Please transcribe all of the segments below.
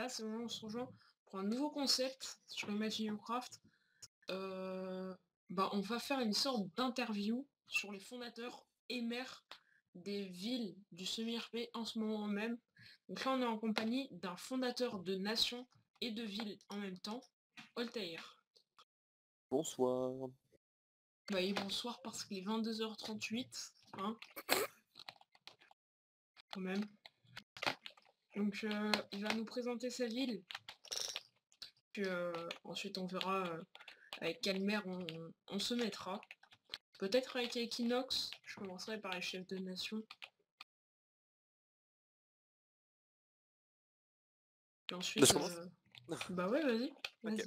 là, c'est vraiment on se rejoint pour un nouveau concept sur Imagination Craft. On va faire une sorte d'interview sur les fondateurs et maires des villes du semi-RP en ce moment même. Donc là, on est en compagnie d'un fondateur de nation et de ville en même temps, Altaïr. Bonsoir. Et bonsoir parce qu'il est 22h38, hein, quand même. Donc il va nous présenter sa ville. Puis ensuite on verra avec quelle maire on se mettra. Peut-être avec Equinox. Je commencerai par les chefs de nation. Puis ensuite... Je commence. Bah ouais, vas-y. Ok.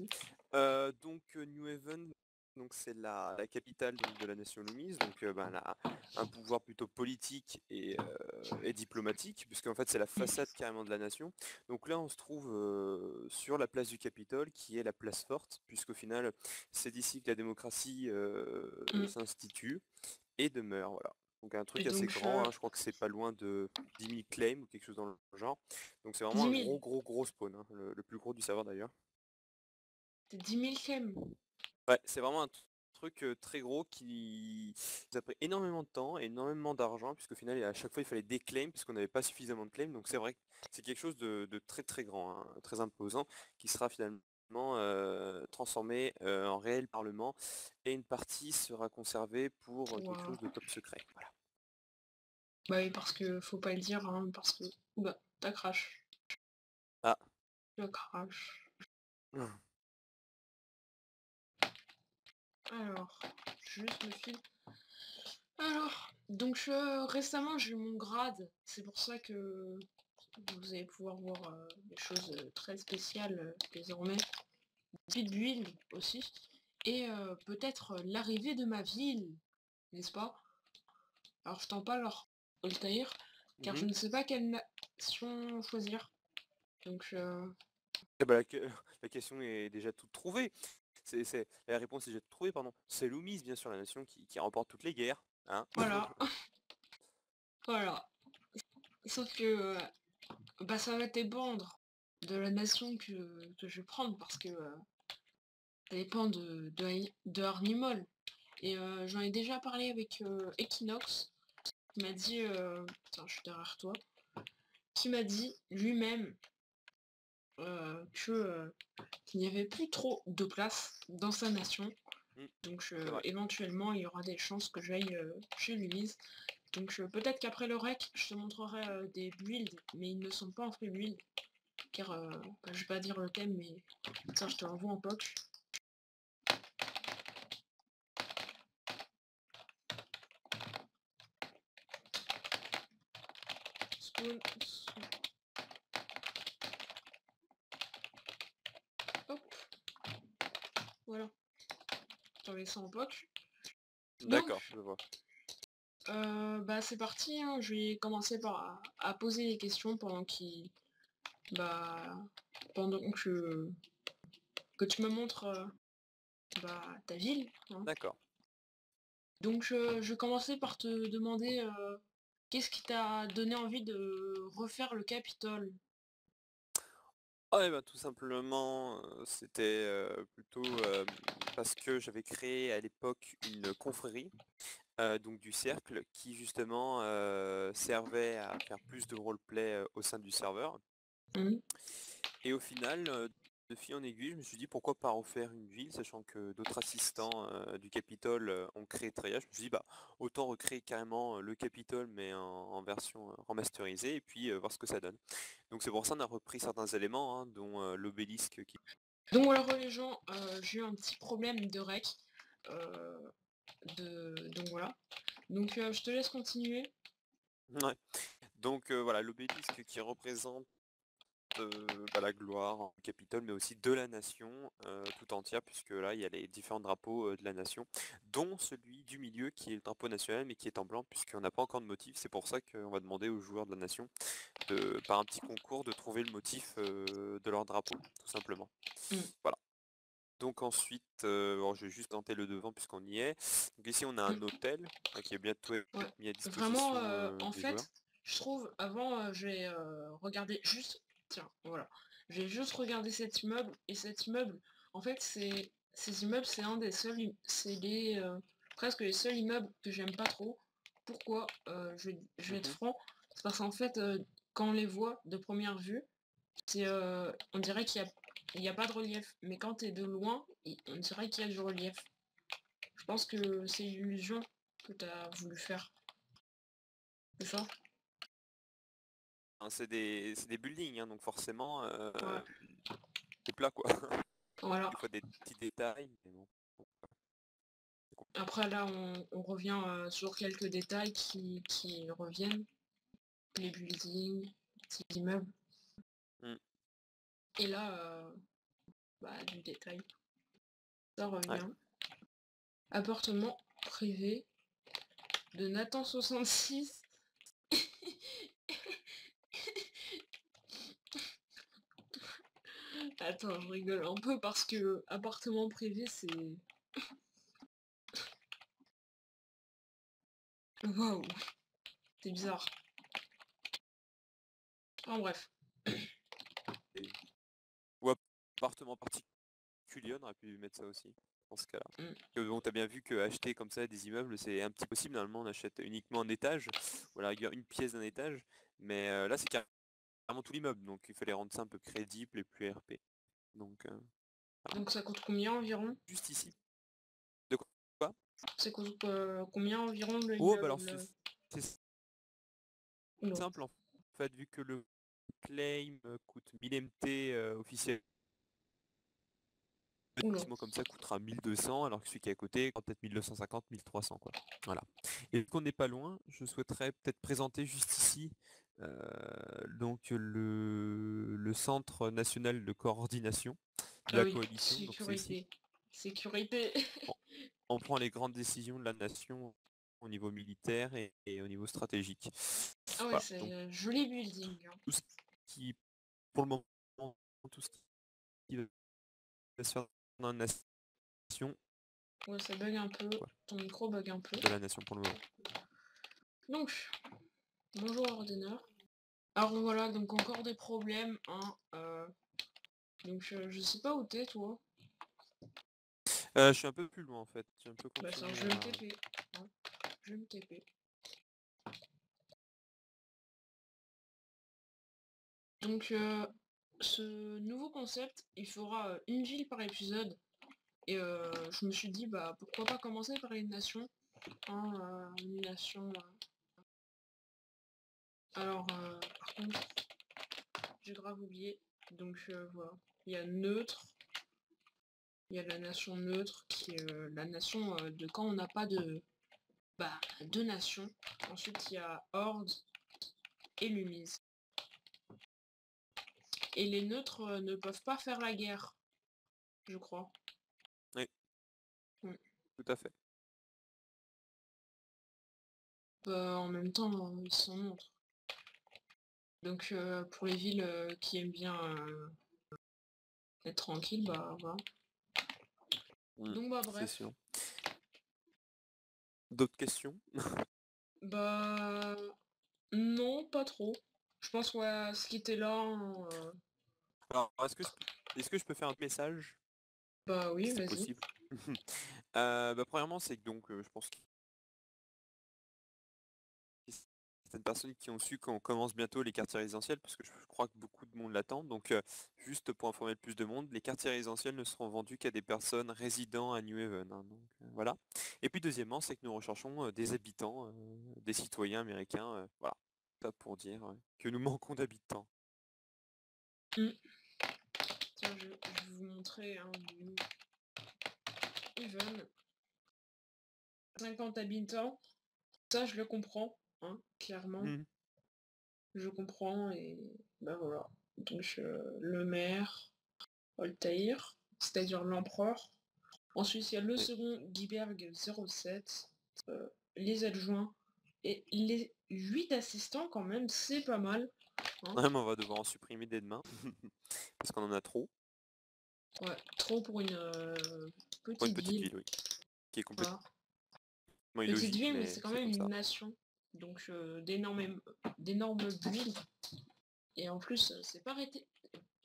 Donc New Haven, donc c'est la capitale donc, de la nation Loomise, donc elle a un pouvoir plutôt politique et diplomatique, puisqu'en fait c'est la façade carrément de la nation. Donc là on se trouve sur la place du Capitole, qui est la place forte, puisqu'au final c'est d'ici que la démocratie s'institue et demeure, voilà. Donc un truc Et assez donc, grand, hein, je crois que c'est pas loin de 10 000 claims ou quelque chose dans le genre. Donc c'est vraiment 10 un 000. gros spawn, hein, le plus gros du serveur d'ailleurs. C'est 10 000 chem. Ouais, c'est vraiment un truc très gros qui nous a pris énormément de temps, énormément d'argent, puisqu'au final à chaque fois il fallait des claims, puisqu'on n'avait pas suffisamment de claims. Donc c'est vrai que c'est quelque chose de très grand, hein, très imposant, qui sera finalement transformé en réel parlement, et une partie sera conservée pour quelque Wow. chose de top secret. Voilà. Bah oui, parce que faut pas le dire, hein, parce que... Oula, t'as crash. Ah. Tu as crash. Alors, juste le fil. Alors, donc récemment j'ai eu mon grade, c'est pour ça que vous allez pouvoir voir des choses très spéciales désormais. Petite build aussi. Et peut-être l'arrivée de ma ville, n'est-ce pas? Alors je t'en parle alors, Altaïr, car je ne sais pas quelle nation choisir. Donc Eh ben, la question est déjà toute trouvée. La réponse est déjà toute trouvée, pardon. C'est Loomise, bien sûr, la nation qui remporte toutes les guerres. Hein. voilà. Voilà. Sauf que ça va dépendre de la nation que je vais prendre parce que ça dépend de Arnimol. Et j'en ai déjà parlé avec Equinox, qui m'a dit, tiens, je suis derrière toi, qui m'a dit lui-même qu'il n'y avait plus trop de place dans sa nation. Donc éventuellement il y aura des chances que j'aille chez Lumise. Donc peut-être qu'après le rec, je te montrerai des builds, mais ils ne sont pas en free build. Car je vais pas dire le thème, mais ça je te l'envoie en POC. Spawn. Hop. Voilà. Je t'envoie ça en POC. D'accord, je vois. C'est parti, hein. Je vais commencer par à poser des questions pendant que tu me montres ta ville. Hein. D'accord. Donc je commençais par te demander qu'est-ce qui t'a donné envie de refaire le Capitole? Ah et ben tout simplement, c'était plutôt parce que j'avais créé à l'époque une confrérie, donc du cercle, qui justement servait à faire plus de roleplay au sein du serveur. Mhm. Et au final, de fil en aiguille, je me suis dit pourquoi pas refaire une ville, sachant que d'autres assistants du Capitole ont créé Traya. Je me suis dit autant recréer carrément le Capitole mais en version remasterisée et puis voir ce que ça donne. Donc c'est pour ça qu'on a repris certains éléments, hein, dont l'obélisque qui... Donc voilà les gens, j'ai eu un petit problème de rec. Donc voilà. Donc je te laisse continuer. Ouais. Donc voilà, l'obélisque qui représente la gloire du Capitole, mais aussi de la nation tout entière, puisque là il y a les différents drapeaux de la nation, dont celui du milieu qui est le drapeau national, mais qui est en blanc, puisqu'on n'a pas encore de motif. C'est pour ça qu'on va demander aux joueurs de la nation, par un petit concours, de trouver le motif de leur drapeau, tout simplement. Voilà. Donc ensuite, je vais juste tenter le devant puisqu'on y est. Donc ici on a un hôtel qui est bientôt mis à Vraiment, disposition en des joueurs. fait, je trouve, avant, j'ai regardé juste... Tiens, voilà. J'ai juste regardé cet immeuble, et cet immeuble, en fait, ces immeubles, c'est un des seuls, c'est presque les seuls immeubles que j'aime pas trop. Pourquoi? Je vais être franc, c'est parce qu'en fait, quand on les voit de première vue, on dirait qu'il y a pas de relief, mais quand t'es de loin, on dirait qu'il y a du relief. Je pense que c'est l'illusion que t'as voulu faire. C'est ça? Hein, c'est des buildings, hein, donc forcément, Ouais. c'est plat quoi. Voilà. Des fois des petits détails, mais bon. Après là, on revient sur quelques détails qui reviennent. Les buildings, les petits immeubles. Mm. Et là, du détail. Ça revient. Ouais. Appartement privé de Nathan 66. Attends, je rigole un peu parce que appartement privé, c'est... Waouh, c'est bizarre. En bref. Ou appartement particulier, on aurait pu mettre ça aussi, dans ce cas-là. Mm. Que bon, t'as bien vu que acheter comme ça des immeubles, c'est un petit peu possible. Normalement, on achète uniquement un étage, ou à la rigueur une pièce d'un étage. Mais là, c'est carrément tout l'immeuble, donc il fallait rendre ça un peu crédible et plus RP. Donc, Donc ça coûte combien environ? juste ici. De quoi? Ça coûte combien environ le Oh, bah alors c'est immeuble? c'est Oula. simple en fait, vu que le claim coûte 1000 MT officiel. Le Oula. bâtiment comme ça coûtera 1200, alors que celui qui est à côté, peut-être 1250, 1300 quoi. Voilà. Et vu qu'on n'est pas loin, je souhaiterais peut-être présenter juste ici donc le Centre national de coordination de Ah la oui, coalition. Donc c'est ici. sécurité. Sécurité. On, on prend les grandes décisions de la nation au niveau militaire et au niveau stratégique. Ah ouais, Voilà. c'est Donc joli building, hein. tout ce qui, pour le moment, tout ce qui va se faire dans la nation, Ouais, ça bug un peu. ouais, Ton micro bug un peu. de la nation pour le moment. Donc, bonjour ordinateur. Alors voilà, donc encore des problèmes, hein. Donc je sais pas où t'es, toi. Je suis un peu plus loin en fait. J'ai un peu Bah ça, continué je vais me à... TP. Hein. Je vais me TP. Donc ce nouveau concept, il fera une ville par épisode. Et je me suis dit, bah pourquoi pas commencer par une nation. Hein, une nation. Alors, par contre, j'ai grave oublié. Donc voilà. Il y a neutre. Il y a la nation neutre qui est la nation de quand on n'a pas de nation. Ensuite, il y a horde et Lumise. Et les neutres ne peuvent pas faire la guerre, je crois. Oui, Mm. tout à fait. En même temps, ils sont neutres. Donc pour les villes qui aiment bien être tranquilles, bah voilà. Donc bah C'est bref. sûr. D'autres questions? Bah non, pas trop. Je pense ouais, ce qui était là, Alors, est-ce que je peux faire un message, bah oui, si c'est vas-y. possible? Premièrement, c'est que donc, je pense qu'il y a certaines personnes qui ont su qu'on commence bientôt les quartiers résidentiels, parce que je crois que beaucoup de monde l'attend. Donc, juste pour informer le plus de monde, les quartiers résidentiels ne seront vendus qu'à des personnes résidant à New Haven, hein, donc, voilà. Et puis deuxièmement, c'est que nous recherchons des habitants, des citoyens américains, voilà. Ça pour dire que nous manquons d'habitants. Mm. Tiens, je vais vous montrer un New Haven. 50 habitants. Ça, je le comprends, hein, clairement. Mhm. Je comprends et bah voilà. Donc le maire, Altaïr, c'est-à-dire l'empereur. Ensuite, il y a le Oui. second, Guiberg 07, les adjoints et les 8 assistants quand même, c'est pas mal. Hein. Ouais, mais on va devoir en supprimer dès demain, parce qu'on en a trop. Ouais, trop pour une Pour une petite petite ville. ville, oui. Qui est complètement Voilà. Petite illogique, ville, mais mais c'est quand c'est même comme ça. une nation. Donc d'énormes villes. Et en plus, c'est pas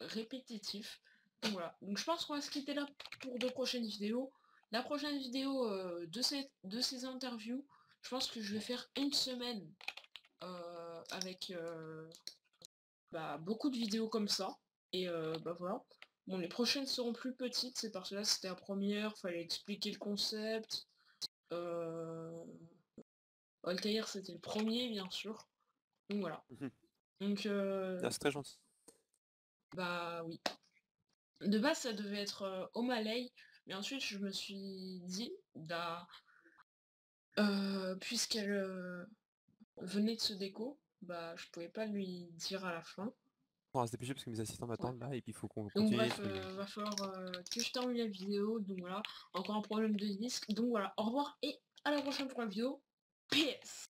répétitif. Donc voilà, donc je pense qu'on va se quitter là pour de prochaines vidéos. La prochaine vidéo de ces interviews, je pense que je vais faire une semaine avec beaucoup de vidéos comme ça. Et voilà. Bon, les prochaines seront plus petites, c'est parce que là c'était la première, fallait expliquer le concept. Altair c'était le premier bien sûr. Donc voilà. Donc Ah, c'est très gentil. bah oui. De base ça devait être au Malais, mais ensuite je me suis dit, puisqu'elle venait de se déco, je pouvais pas lui dire à la fin. On va se dépêcher parce que mes assistants m'attendent là et puis il faut qu'on Donc continue. bref, va falloir que je termine la vidéo, donc voilà, encore un problème de disque, donc voilà, au revoir et à la prochaine pour la vidéo, PS.